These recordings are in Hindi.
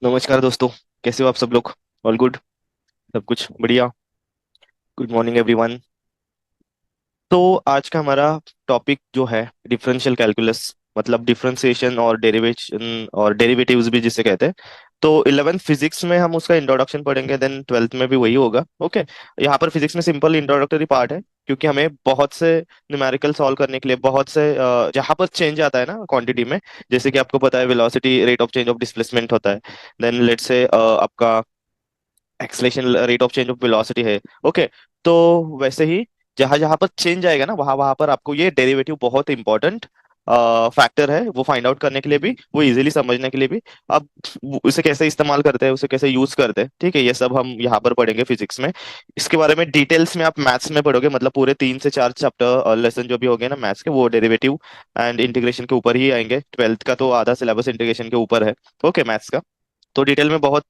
नमस्कार दोस्तों। कैसे हो आप सब लोग? All good? सब कुछ बढ़िया। Good morning everyone. तो आज का हमारा टॉपिक जो है डिफरेंशियल कैलकुलस, मतलब डिफरेंशिएशन और डेरिवेशन और डेरिवेटिव्स भी जिसे कहते हैं। तो 11th फिजिक्स में हम उसका इंट्रोडक्शन पढ़ेंगे, देन 12th में भी वही होगा। ओके। यहाँ पर फिजिक्स में सिंपल इंट्रोडक्टरी पार्ट है, क्योंकि हमें बहुत से न्यूमेरिकल सॉल्व करने के लिए बहुत से जहाँ पर चेंज आता है ना क्वांटिटी में, जैसे कि आपको पता है velocity rate of change of displacement होता है। देन लेट्स से आपका acceleration rate of change of velocity है। ओके। तो वैसे ही जहां जहां पर चेंज आएगा ना, वहां वहां पर आपको ये डेरिवेटिव बहुत इंपॉर्टेंट फैक्टर है, वो फाइंड आउट करने के लिए भी, वो इजीली समझने के लिए भी। अब उसे कैसे इस्तेमाल करते हैं, उसे कैसे यूज करते हैं, ठीक है, ये सब हम यहाँ पर पढ़ेंगे फिजिक्स में। इसके बारे में डिटेल्स में आप मैथ्स में पढ़ोगे, मतलब पूरे 3 से 4 चैप्टर लेसन जो भी हो गए ना मैथ्स के, वो डेरिवेटिव एंड इंटीग्रेशन के ऊपर ही आएंगे। 12th का तो आधा सिलेबस इंटीग्रेशन के ऊपर है। ओके, मैथ्स का तो डिटेल में बहुत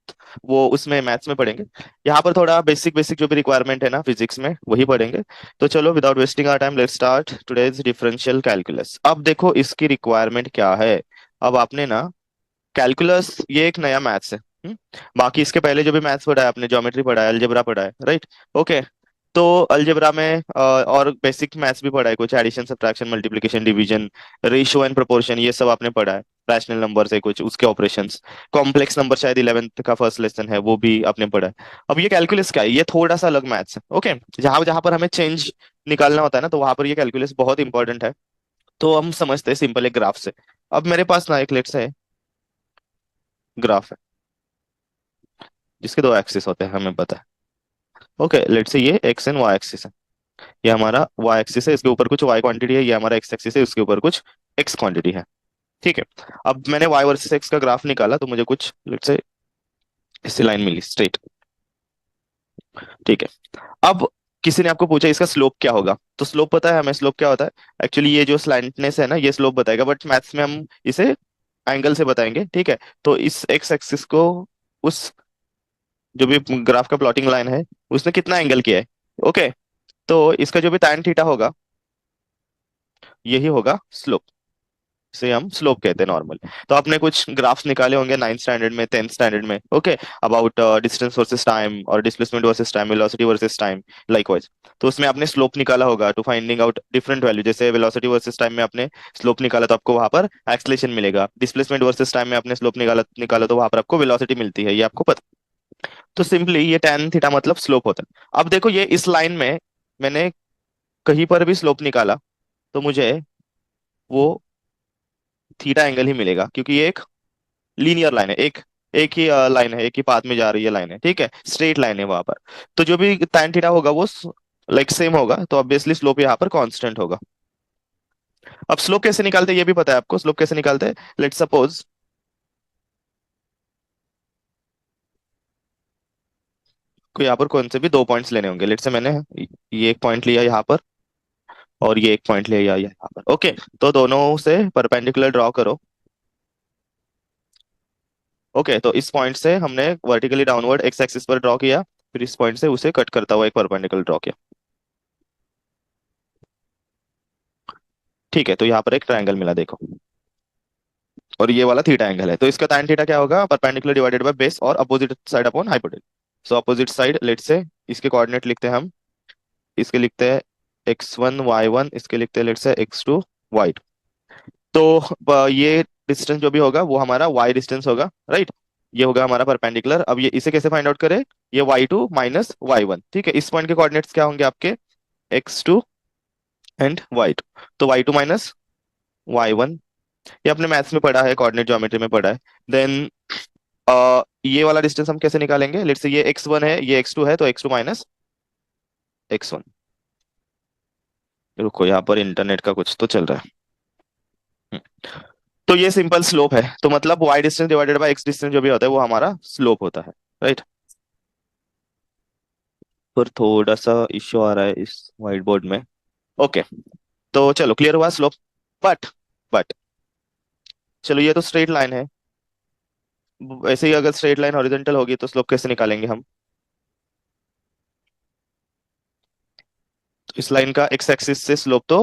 वो उसमें मैथ्स में पढ़ेंगे। यहाँ पर थोड़ा बेसिक बेसिक जो भी रिक्वायरमेंट है ना फिजिक्स में, वही पढ़ेंगे। तो चलो without wasting our time let's start today's differential calculus. अब देखो इसकी रिक्वायरमेंट क्या है। अब आपने ना कैलकुलस ये एक नया मैथ्स है। बाकी इसके पहले जो भी मैथ्स पढ़ा है आपने, ज्योमेट्री पढ़ा है, अलजेब्रा पढ़ा है, राइट? ओके। तो अलजेब्रा में और बेसिक मैथ्स भी पढ़ा है, कुछ addition subtraction multiplication division ratio and proportion, ये सब आपने पढ़ा है। रैशनल नंबर से कुछ उसके ऑपरेशंस, कॉम्प्लेक्स नंबर शायद 11th का फर्स्ट लेसन है, वो भी आपने पढ़ा है। अब ये कैलकुलस क्या है, ये थोड़ा सा अलग मैथ्स है। ओके। जहां जहां पर हमें चेंज निकालना होता है ना, तो वहां पर ये कैलकुलस बहुत इंपॉर्टेंट है। तो हम समझते हैं सिंपल एक ग्राफ से। अब मेरे पास ना एक लेट्स है ग्राफ है, जिसके दो एक्सिस होते हैं, हमें पता है। ओके, लेट्स से ये एक्स एंड वाई एक्सिस है। ये हमारा वाई एक्सिस है, इसके ऊपर कुछ वाई क्वांटिटी है। ये हमारा एक्स एक्सिस है, इसके ऊपर कुछ एक्स क्वांटिटी है। ठीक है। अब मैंने वाई वर्सेस एक्स का ग्राफ निकाला, तो मुझे कुछ लेट्स से इससे लाइन मिली स्ट्रेट। ठीक है। अब किसी ने आपको पूछा इसका स्लोप क्या होगा, तो स्लोप पता है हमें स्लोप क्या होता है। एक्चुअली ये जो स्लैंटनेस है ना, ये स्लोप बताएगा, बट मैथ्स में हम इसे एंगल से बताएंगे। ठीक है। तो इस एक्स एक्सिस को, उस जो भी ग्राफ का प्लॉटिंग लाइन है, उसने कितना एंगल किया है। ओके। तो इसका जो भी tan थीटा होगा, यही होगा स्लोप। से हम स्लोप कहते हैं नॉर्मल। तो आपने कुछ ग्राफ्स निकाले होंगे 9th स्टैंडर्ड में, 10th स्टैंडर्ड में। Okay. About distance versus time और displacement versus time, velocity versus time, likewise. तो उसमें आपने स्लोप निकाला होगा to finding out different value. जैसे वेलोसिटी वर्सेस टाइम में आपने स्लोप निकाला, तो आपको वहां पर एक्सलेशन मिलेगा। डिस्प्लेसमेंट वर्सेस टाइम में आपने स्लोप निकाला निकाला तो वहां पर आपको वेलोसिटी मिलती है, ये आपको पता। तो सिंपली ये tan थीटा मतलब स्लोप होता है। अब देखो ये इस लाइन में मैंने कहीं पर भी स्लोप निकाला, तो मुझे वो थीटा एंगल ही मिलेगा, क्योंकि ये एक लीनियर लाइन है, एक एक ही लाइन है, एक ही पाथ में जा रही है लाइन है। ठीक है, स्ट्रेट लाइन है वहां पर। तो जो भी tan थीटा होगा वो लाइक सेम होगा, तो ऑब्वियसली स्लोप यहाँ पर कांस्टेंट होगा। अब स्लोप कैसे निकालते हैं ये भी पता है आपको, स्लोप कैसे निकालते हैं। लेट्स सपोज को यहाँ पर कौन से भी दो पॉइंट्स लेने होंगे। लेट्स से मैंने ये एक पॉइंट लिया यहाँ पर, और ये एक पॉइंट लिया यहाँ पर। ओके। तो दोनों से परपेंडिकुलर ड्रॉ करो। ओके। तो इस पॉइंट से हमने वर्टिकली डाउनवर्ड एक्स एक्सिस पर ड्रॉ किया, फिर इस पॉइंट से उसे कट करता हुआ एक परपेंडिकुलर ड्रॉ किया। ठीक है। तो यहाँ पर एक ट्रायंगल मिला देखो, और ये वाला थीटा एंगल है। तो इसका tan थीटा क्या होगा, परपेंडिकुलर डिवाइडेड बाय बेस और opposite side upon hypotenuse. So opposite side let's say इसके कोऑर्डिनेट लिखते हैं हम। इसके लिखते हैं x1 y1, इसके लिखते हैं लेट्स से x2 y2। तो ये डिस्टेंस जो भी होगा वो हमारा y डिस्टेंस होगा, राइट? ये होगा हमारा परपेंडिकुलर। अब ये इसे कैसे फाइंड आउट करें, ये y2 माइनस y1। ठीक है, इस पॉइंट के कोऑर्डिनेट्स क्या होंगे आपके, x2 एंड y2। तो y2 माइनस y1, ये अपने मैथ्स में पढ़ा है, कोऑर्डिनेट ज्योमेट्री में पढ़ा है। देन ये वाला डिस्टेंस हम कैसे निकालेंगे। लेट्स से ये x1 है, ये x2 है, तो x2 माइनस x1। रुको, यहाँ पर इंटरनेट का कुछ तो चल रहा है। तो ये सिंपल स्लोप है। तो मतलब y distance divided by x distance जो भी होता है वो हमारा स्लोप होता है, राइट? पर थोड़ा सा इश्यू आ रहा है इस व्हाइट बोर्ड में। ओके। तो चलो क्लियर हुआ स्लोप। बट बट चलो, ये तो स्ट्रेट लाइन है। वैसे ही अगर स्ट्रेट लाइन हॉरिजॉन्टल होगी तो स्लोप कैसे निकालेंगे हम। तो इस लाइन का एक्स एक्सिस से स्लोप तो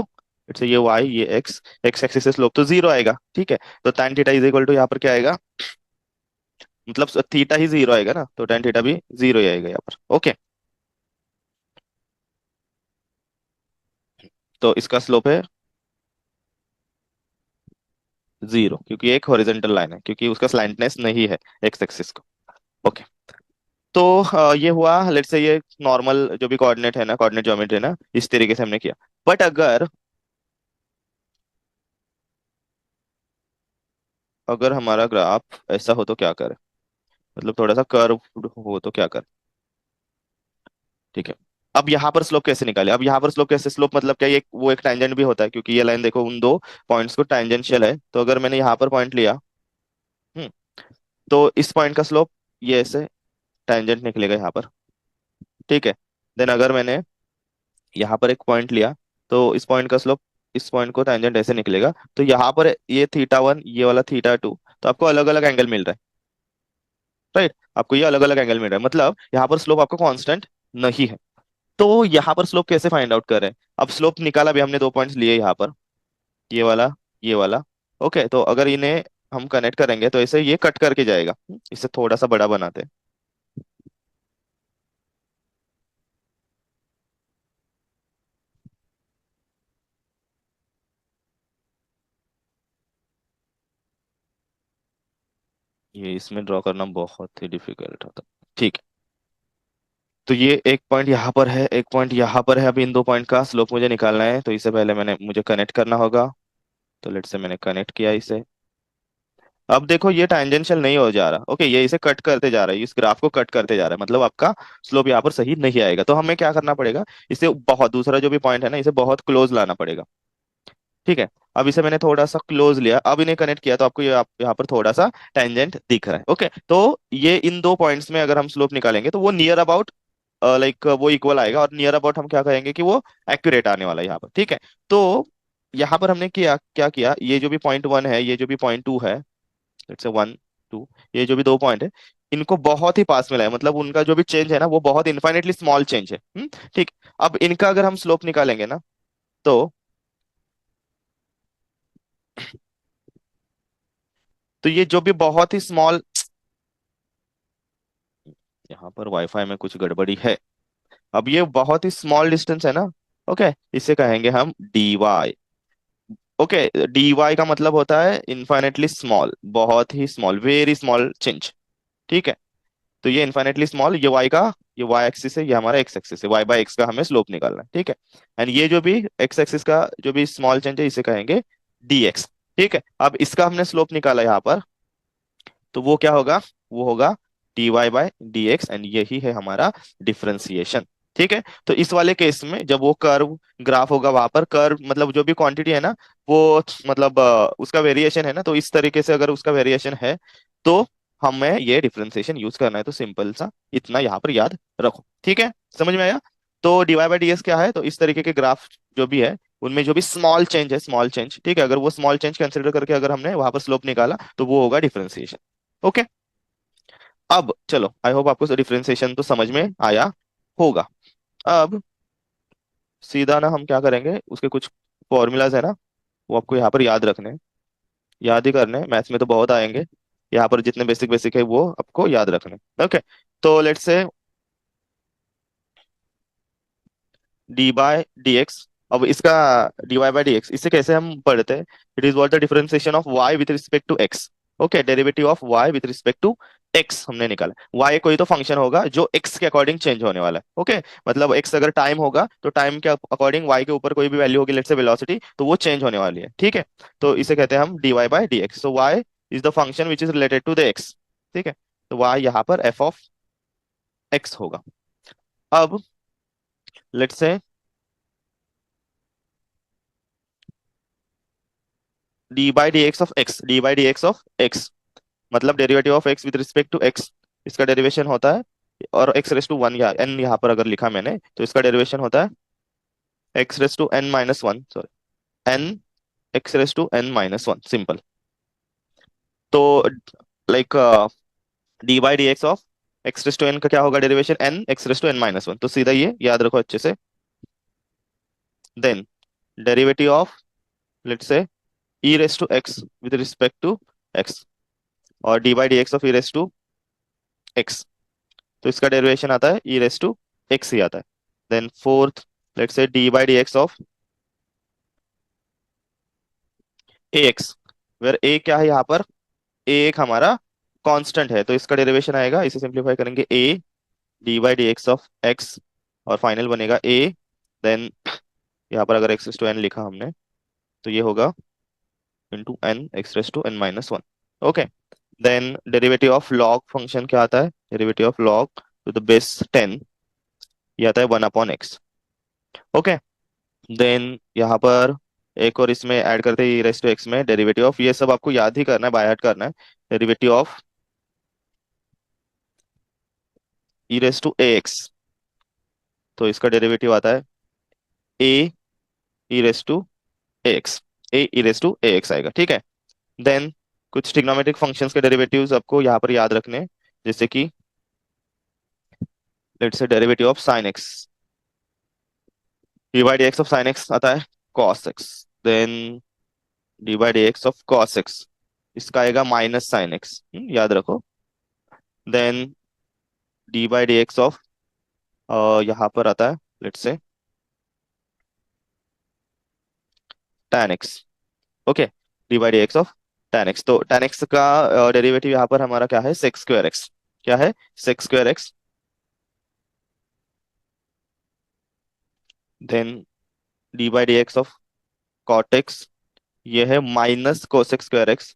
इट्स ये y, ये x, एक्स एक्सिस से स्लोप तो जीरो आएगा। ठीक है। तो tan theta is equal to यहाँ पर क्या आएगा, मतलब थीटा ही जीरो आएगा ना, तो टेन थीटा भी जीरो ही आएगा यहाँ पर। ओके, तो इसका स्लोप है जीरो, क्योंकि एक हॉरिजेंटल लाइन है, क्योंकि उसका स्लैंटनेस नहीं है एक्स एक्सिस को। ओके, तो ये हुआ, लेट्स से ये नॉर्मल जो भी कोऑर्डिनेट है ना, कोऑर्डिनेट ज्योमेट्री है ना, इस तरीके से हमने किया। बट अगर अगर हमारा ग्राफ ऐसा हो तो क्या करें, मतलब थोड़ा सा कर्व हो तो क्या करें। ठीक है, अब यहाँ पर स्लोप कैसे निकाले, अब यहाँ पर स्लोप कैसे, स्लोप मतलब क्या, ये वो एक टैंजेंट भी होता है, क्योंकि ये लाइन देखो उन दो पॉइंट्स को टैंजेंशियल है। तो अगर मैंने यहाँ पर पॉइंट लिया, हम्म, तो इस पॉइंट का स्लोप ये ऐसे टैंजेंट निकलेगा यहाँ पर। ठीक है, देन अगर मैंने यहाँ पर एक पॉइंट लिया, तो इस पॉइंट का स्लोप इस पॉइंट को टैंजेंट ऐसे निकलेगा। तो यहाँ पर ये थीटा वन, ये वाला थीटा टू, तो आपको अलग अलग एंगल मिल रहा है। राइट, आपको ये अलग अलग एंगल मिल रहा है, मतलब यहाँ पर स्लोप आपको कांस्टेंट नहीं है। तो यहाँ पर स्लोप कैसे फाइंड आउट करें। अब स्लोप निकाला भी हमने, दो पॉइंट्स लिए यहाँ पर, ये वाला, ये वाला। ओके, तो अगर इन्हें हम कनेक्ट करेंगे तो ऐसे ये कट करके जाएगा। इसे थोड़ा सा बड़ा बनाते हैं। ये इसमें ड्रॉ करना बहुत ही डिफिकल्ट होता है। ठीक है, तो ये एक पॉइंट यहाँ पर है, एक पॉइंट यहाँ पर है। अभी इन दो पॉइंट का स्लोप मुझे निकालना है, तो इससे पहले मुझे कनेक्ट करना होगा। तो लेट से मैंने कनेक्ट किया इसे। अब देखो ये टैंजेंशियल नहीं हो जा रहा। ओके, ये इसे कट करते जा रहा है, इस ग्राफ को कट करते जा रहा है, मतलब आपका स्लोप यहाँ पर सही नहीं आएगा। तो हमें क्या करना पड़ेगा, इसे बहुत, दूसरा जो भी पॉइंट है ना, इसे बहुत क्लोज लाना पड़ेगा। ठीक है, अब इसे मैंने थोड़ा सा क्लोज लिया, अब इन्हें कनेक्ट किया, तो आपको ये यहाँ पर थोड़ा सा टेंजेंट दिख रहा है। ओके, तो ये इन दो पॉइंट्स में अगर हम स्लोप निकालेंगे तो वो नियर अबाउट, लाइक वो इक्वल आएगा, और नियर अबाउट हम क्या कहेंगे कि वो एक्यूरेट आने वाला है यहाँ पर। ठीक है, तो यहाँ पर हमने किया क्या किया, ये जो भी पॉइंट वन है, ये जो भी पॉइंट टू है, लेट्स से वन टू, ये जो भी दो पॉइंट है, इनको बहुत ही पास में लाए, मतलब उनका जो भी चेंज है ना, वो बहुत इन्फाइनेटली स्मॉल चेंज है। ठीक, अब इनका अगर हम स्लोप निकालेंगे ना, तो ये जो भी बहुत ही स्मॉल, यहाँ पर वाईफाई में कुछ गड़बड़ी है। अब ये बहुत ही स्मॉल डिस्टेंस है ना, ओके, इसे कहेंगे हम d y. Okay, d y का मतलब होता है इन्फाइनेटली स्मॉल, बहुत ही स्मॉल, वेरी स्मॉल चेंज। ठीक है, तो ये इन्फाइनेटली स्मॉल, ये वाई का, ये वाई एक्सिस है, ये हमारा एक्स एक्सिस है, वाई बाय एक्स का हमें स्लोप निकालना है। ठीक है, एंड ये जो भी एक्स एक्सिस का जो भी स्मॉल चेंज है, इसे कहेंगे डी एक्स। ठीक है, अब इसका हमने स्लोप निकाला यहाँ पर, तो वो क्या होगा, वो होगा dy by d x, and यही है हमारा डिफरेंशिएशन। ठीक है, तो इस वाले केस में जब वो कर्व ग्राफ होगा, वहां पर कर्व मतलब जो भी क्वांटिटी है ना, वो मतलब उसका वेरिएशन है ना, तो इस तरीके से अगर उसका वेरिएशन है, तो हमें ये डिफरेंशिएशन यूज करना है। तो सिंपल सा इतना यहाँ पर याद रखो। ठीक है, समझ में आया। तो dy बाय डी एक्स क्या है, तो इस तरीके के ग्राफ जो भी है, उनमें जो भी स्मॉल चेंज है, स्मॉल चेंज, ठीक है, अगर वो स्मॉल चेंज कंसिडर करके अगर हमने वहां पर स्लोप निकाला, तो वो होगा डिफरेंशिएशन। ओके, अब चलो, आई होप आपको डिफरेंशिएशन तो समझ में आया होगा। अब सीधा ना हम क्या करेंगे, उसके कुछ फॉर्मूलाज है ना, वो आपको यहाँ पर याद रखने हैं। याद ही करने हैं, मैथ्स में तो बहुत आएंगे, यहाँ पर जितने बेसिक बेसिक है वो आपको याद रखने हैं। ओके, तो let's say D bye d x, अब इसका d y by d x, इसे कैसे हम पढ़ते हैं, it is what the differentiation of y with respect to x. Okay, derivative of y with respect to x हमने निकाला। वाई कोई तो फंक्शन होगा जो एक्स के अकॉर्डिंग चेंज होने वाला है। ओके, मतलब एक्स अगर टाइम होगा, तो टाइम के अकॉर्डिंग वाई के ऊपर कोई भी वैल्यू होगी, लेट्स से वेलोसिटी, तो वो चेंज होने वाली है। ठीक है, तो इसे कहते हैं हम d y by d x. So y is the function which is related to the x. ठीक है, तो वाई यहाँ पर एफ ऑफ एक्स होगा। अब let's say d by d x of x, d by d x of x, मतलब derivative of x with respect to x, इसका डेरिवेशन होता है, और एक्स रेस टू वन या एन यहाँ पर अगर लिखा मैंने, तो इसका डेरिवेशन होता है x raise to n minus one, sorry, n x raise to n minus one, simple. तो like d by d x of x raise to n का क्या होगा derivation, n x raise to n minus one, तो सीधा ये याद रखो अच्छे से। Then derivative of, let's say, e raise to x with respect to x, और d by d x of e raise to x, तो इसका डेरिवेशन आता है ई रेस टू एक्स ही आता है। Then fourth, let's say d by d x of a x, where a क्या है यहाँ पर, ए एक हमारा कांस्टेंट है, तो इसका डेरिवेशन आएगा, इसे सिंप्लीफाई करेंगे A D by d x of x, और फाइनल बनेगा ए, देन यहाँ पर अगर एक्स टू एन लिखा हमने तो ये होगा into n x raise to n minus one. Okay, then derivative of log function क्या आता है, derivative of log to the base 10, ये आता है 1/x। ओके, देन यहाँ पर एक और इसमें ऐड करते हैं, ई रेस टू एक्स में डेरिवेटिव ऑफ, ये सब आपको याद ही करना है, बाय हार्ट करना है, derivative of e raise to a x, तो इसका डेरिवेटिव आता है a e raise to a x, a e raise to a x आएगा, ठीक है। देन कुछ ट्रिग्नोमेट्रिक फंक्शंस के डेरिवेटिव्स आपको यहाँ पर याद रखने हैं, जैसे कि let's say derivative of sine x, d by d x of sine x आता है cos x, then d by d x of cos x, इसका आएगा माइनस साइन एक्स, याद रखो। Then d by d x of यहाँ पर आता है let's say tan x. Okay, d by d x of tan x, तो tan एक्स का डेरिवेटिव यहाँ पर हमारा क्या है, सेक्स स्क्वायर एक्स, क्या है, sec square x. Then d by d x of cot x, ये है माइनस कोसेक स्क्वायर एक्स।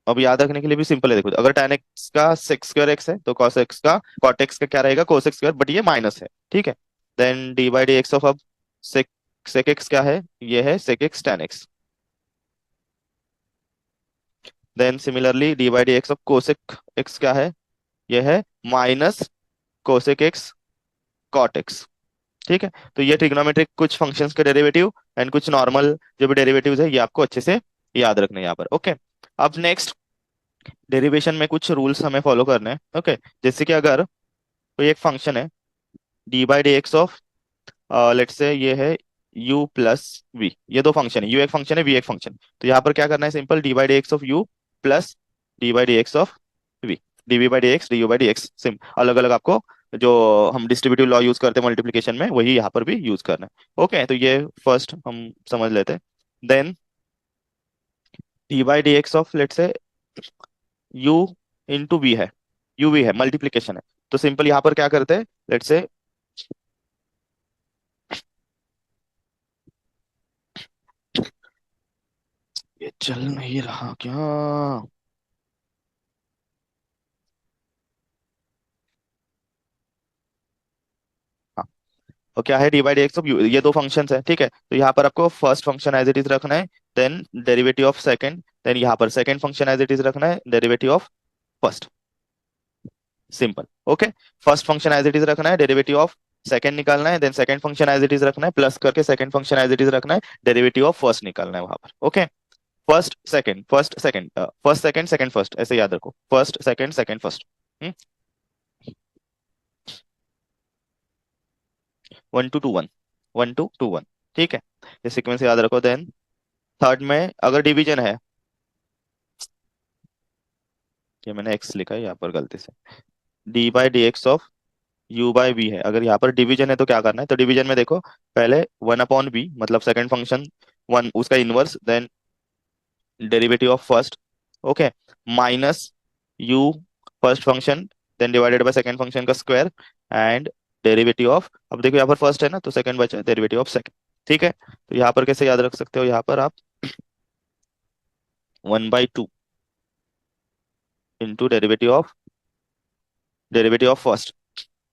अब याद रखने के लिए भी सिंपल है, देखो अगर tan एक्स का सेक्स स्क्वायर एक्स है तो cos एक्स का cot एक्स का क्या रहेगा, कोसेक स्क्वायर, बट ये माइनस है, ठीक है। Then d by d x of, अब सेक सेक एक्स क्या है, ये है sec x tan x. Then similarly d by d x of cosec x क्या है, ये है minus cosec x cot x, ठीक है। तो ये ट्रिग्नोमेट्रिक कुछ फंक्शंस के डेरिवेटिव एंड कुछ नॉर्मल जो भी डेरिवेटिव्स है, ये आपको अच्छे से याद रखना है यहाँ पर। ओके, अब नेक्स्ट डेरिवेशन में कुछ रूल्स हमें फॉलो करने हैं। ओके, जैसे कि अगर कोई एक फंक्शन है D by d x of, let's से ये है u प्लस वी, ये दो फंक्शन है, u एक फंक्शन है, v एक फंक्शन, तो यहाँ पर क्या करना है, simple D by d x of u plus D by d x of v, dv by d x D u by d x, SIM अलग अलग आपको, जो हम डिस्ट्रीब्यूटिव लॉ यूज करते हैं मल्टीप्लिकेशन में, वही यहाँ पर भी यूज करना है। ओके, तो ये फर्स्ट हम समझ लेते हैं। Then d by d x of let's say u into v है, u v है, मल्टीप्लिकेशन है, तो सिंपल यहाँ पर क्या करते हैं, लेट्स से ये चल नहीं रहा क्या, हाँ, और क्या है, D by d x of you, ये दो फंक्शंस है, ठीक है। तो यहाँ पर आपको first function as it is रखना है, then derivative of second, then यहाँ पर second function as it is रखना है, derivative of first, simple. Okay, first function as it is रखना है, डेरिवेटिव ऑफ सेकंड निकालना है, then second function as it is रखना है, प्लस करके second function as it is रखना है, डेरिवेटिव ऑफ फर्स्ट निकालना है वहां पर। Okay, first second first second, first second second first, ऐसे याद रखो, first second second first, 1 to 2 1, 1 to 2 1, ठीक है, ये सीक्वेंस याद रखो। देन थर्ड में अगर डिवीजन है, ये मैंने एक्स लिखा है यहाँ पर गलती से, d by d x of u by v है, अगर यहाँ पर डिवीजन है तो क्या करना है, तो डिवीजन में देखो पहले 1/v, मतलब सेकंड फंक्शन वन उसका inverse, then derivative of first, okay, minus u first function, then divided by second function का स्क्वायर, एंड डेरिवेटिव ऑफ, अब देखो यहाँ पर फर्स्ट है ना, तो सेकंड बचा, डेरिवेटिव ऑफ सेकंड, ठीक है। तो यहाँ पर कैसे याद रख सकते हो, यहाँ पर आप 1/2 into derivative of first,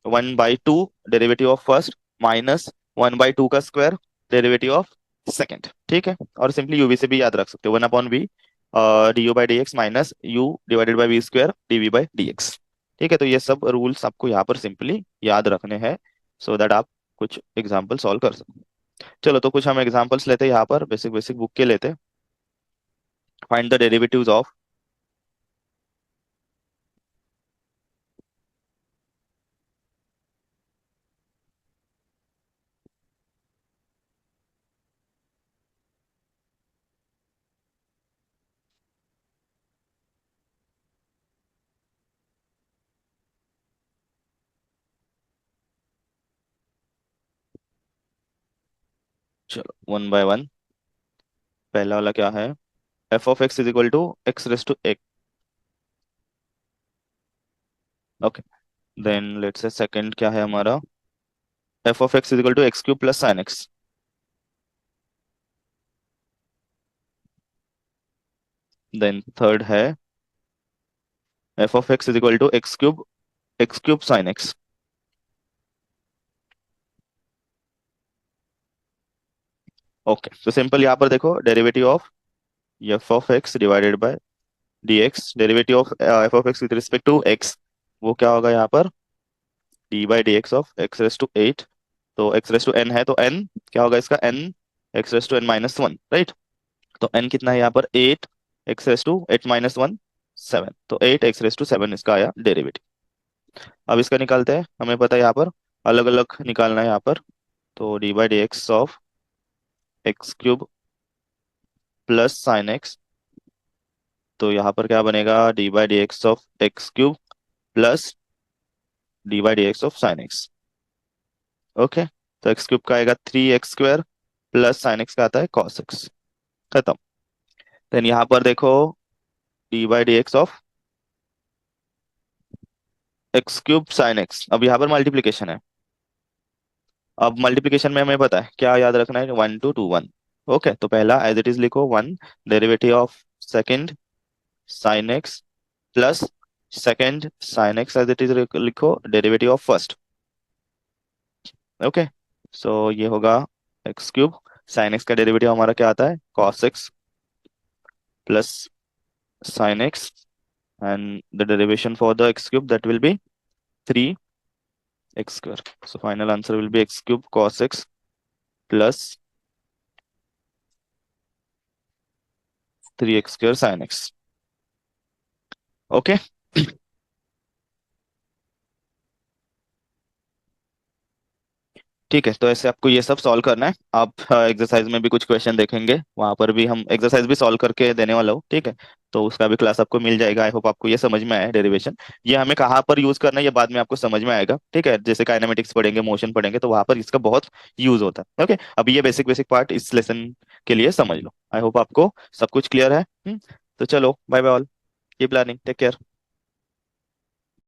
1/2 derivative of first minus 1/2 का स्क्वायर डेरिवेटिव ऑफ सेकंड, ठीक है। और सिंपली यूवी से भी याद रख सकते हो, 1/v d u by d x minus u divided by v square d v by d x, ठीक है। तो ये सब रूल्स आपको यहाँ पर सिंपली याद रखने हैं, सो दैट आप कुछ एग्जाम्पल सॉल्व कर सको। चलो, तो कुछ हम एग्जाम्पल्स लेते हैं यहाँ पर, बेसिक बेसिक बुक के लेते हैं। फाइंड द डेरिवेटिव्स ऑफ, चलो वन बाय वन। पहला वाला क्या है? F of x is equal to x raise to x. Okay. Then let's say second क्या है हमारा? F of x is equal to x cube plus sine x. Then third है f of x is equal to x cube sine x. Okay, तो सिंपल यहाँ पर देखो, derivative of f of x divided by d x, derivative of f of x with respect to x, वो क्या होगा यहाँ पर? D by d x of x raise to eight. तो एक्स रेस टू एन है, तो एन क्या होगा इसका? N x raise to n minus one, right? तो एन कितना है यहाँ पर? Eight x raise to eight minus one, seven. तो eight x raise to seven इसका आया डेरिवेटिव। अब इसका निकालते हैं, हमें पता है यहाँ पर अलग अलग निकालना है यहाँ पर। तो D by d x of x cube plus sine x, तो यहाँ पर क्या बनेगा? D by d x of x cube plus D by d x of sine x. Okay, तो एक्स क्यूब का आएगा three x square plus sine x का आता है कॉस एक्स। खत्म। देन यहाँ पर देखो, D by d x of x cube sine x, अब यहाँ पर मल्टीप्लीकेशन है। अब मल्टीप्लीकेशन में हमें पता है क्या याद रखना है? One two two one. Okay, तो पहला एज इट इज लिखो one, derivative of second sine x plus second sine x as it is लिखो derivative of first. Okay, so ये होगा एक्स क्यूब, साइन एक्स का डेरिवेटिव हमारा क्या आता है? Cos x plus sine x, and the derivation for the x cube, that will be 3x square. So final answer will be x cube cos x plus 3x square sin x. Okay. ठीक है, तो ऐसे आपको ये सब सॉल्व करना है। आप एक्सरसाइज में भी कुछ क्वेश्चन देखेंगे, वहां पर भी हम एक्सरसाइज भी सॉल्व करके देने वाला हूँ, ठीक है? तो उसका भी क्लास आपको मिल जाएगा। आई होप आपको ये समझ में आया है डेरिवेशन। ये हमें कहाँ पर यूज करना है ये बाद में आपको समझ में आएगा, ठीक है? जैसे काइनेमेटिक्स पढ़ेंगे, मोशन पढ़ेंगे, तो वहां पर इसका बहुत यूज होता है। ओके, अभी ये बेसिक बेसिक पार्ट इस लेसन के लिए समझ लो। आई होप आपको सब कुछ क्लियर है। तो चलो, bye bye all, keep learning, take care.